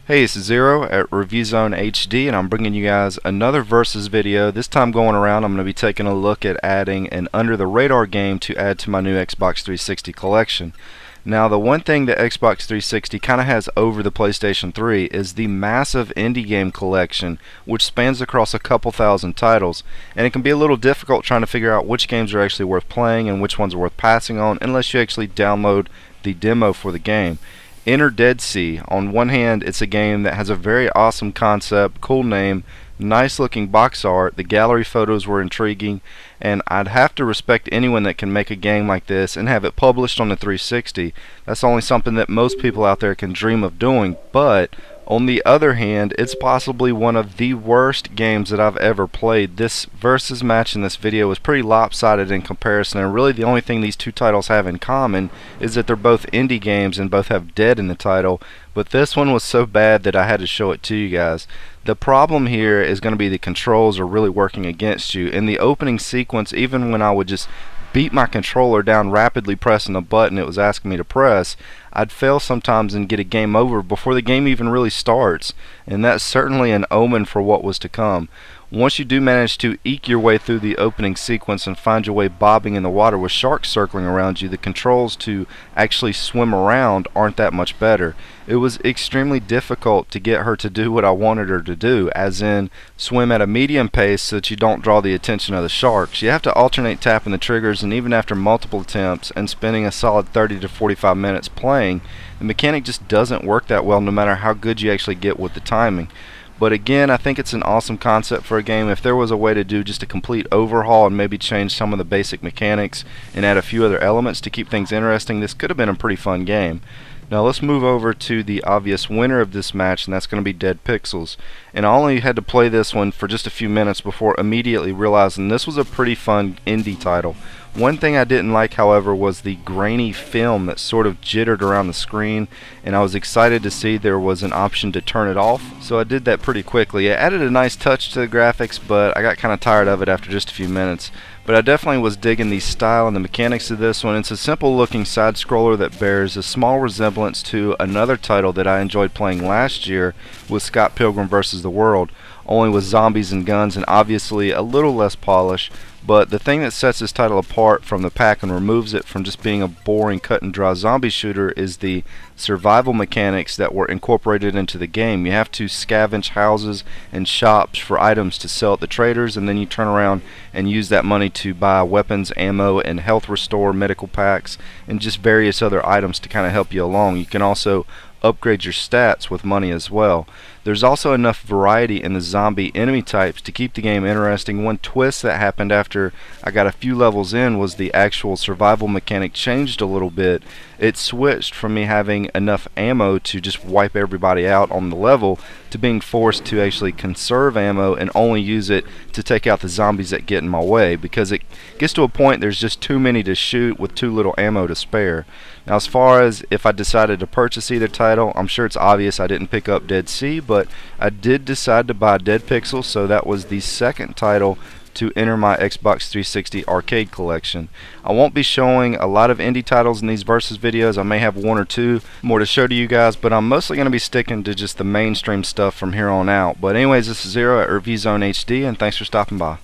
Hey, it's Zero at ReviewZoneHD, and I'm bringing you guys another Versus video. This time going around, I'm going to be taking a look at adding an under-the-radar game to add to my new Xbox 360 collection. Now, the one thing that Xbox 360 kind of has over the PlayStation 3 is the massive indie game collection, which spans across a couple thousand titles, and it can be a little difficult trying to figure out which games are actually worth playing and which ones are worth passing on unless you actually download the demo for the game. Enter Dead Sea. On one hand, it's a game that has a very awesome concept, cool name, nice looking box art, the gallery photos were intriguing, and I'd have to respect anyone that can make a game like this and have it published on the 360. That's only something that most people out there can dream of doing, but on the other hand, it's possibly one of the worst games that I've ever played. This versus match in this video is pretty lopsided in comparison, and really the only thing these two titles have in common is that they're both indie games and both have dead in the title, but this one was so bad that I had to show it to you guys. The problem here is going to be the controls are really working against you. In the opening sequence, even when I would just beat my controller down rapidly pressing the button it was asking me to press, I'd fail sometimes and get a game over before the game even really starts, and that's certainly an omen for what was to come. Once you do manage to eke your way through the opening sequence and find your way bobbing in the water with sharks circling around you, the controls to actually swim around aren't that much better. It was extremely difficult to get her to do what I wanted her to do, as in swim at a medium pace so that you don't draw the attention of the sharks. You have to alternate tapping the triggers, and even after multiple attempts and spending a solid 30 to 45 minutes playing, the mechanic just doesn't work that well no matter how good you actually get with the timing. But again, I think it's an awesome concept for a game. If there was a way to do just a complete overhaul and maybe change some of the basic mechanics and add a few other elements to keep things interesting, this could have been a pretty fun game. Now let's move over to the obvious winner of this match, and that's going to be Dead Pixels. And I only had to play this one for just a few minutes before immediately realizing this was a pretty fun indie title. One thing I didn't like, however, was the grainy film that sort of jittered around the screen, and I was excited to see there was an option to turn it off, so I did that pretty quickly. It added a nice touch to the graphics, but I got kind of tired of it after just a few minutes. But I definitely was digging the style and the mechanics of this one. It's a simple looking side scroller that bears a small resemblance to another title that I enjoyed playing last year with Scott Pilgrim vs. the World, only with zombies and guns and obviously a little less polish. But the thing that sets this title apart from the pack and removes it from just being a boring cut and dry zombie shooter is the survival mechanics that were incorporated into the game. You have to scavenge houses and shops for items to sell at the traders, and then you turn around and use that money to buy weapons, ammo, and health restore medical packs and just various other items to kind of help you along. You can also upgrade your stats with money as well. There's also enough variety in the zombie enemy types to keep the game interesting. One twist that happened after I got a few levels in was the actual survival mechanic changed a little bit. It switched from me having enough ammo to just wipe everybody out on the level to being forced to actually conserve ammo and only use it to take out the zombies that get in my way, because it gets to a point there's just too many to shoot with too little ammo to spare. Now, as far as if I decided to purchase either title, I'm sure it's obvious I didn't pick up Dead Sea, but I did decide to buy Dead Pixels, so that was the second title to enter my Xbox 360 arcade collection. I won't be showing a lot of indie titles in these versus videos. I may have one or two more to show to you guys, but I'm mostly going to be sticking to just the mainstream stuff from here on out. But anyways, this is Zero at ReviewZoneHD, and thanks for stopping by.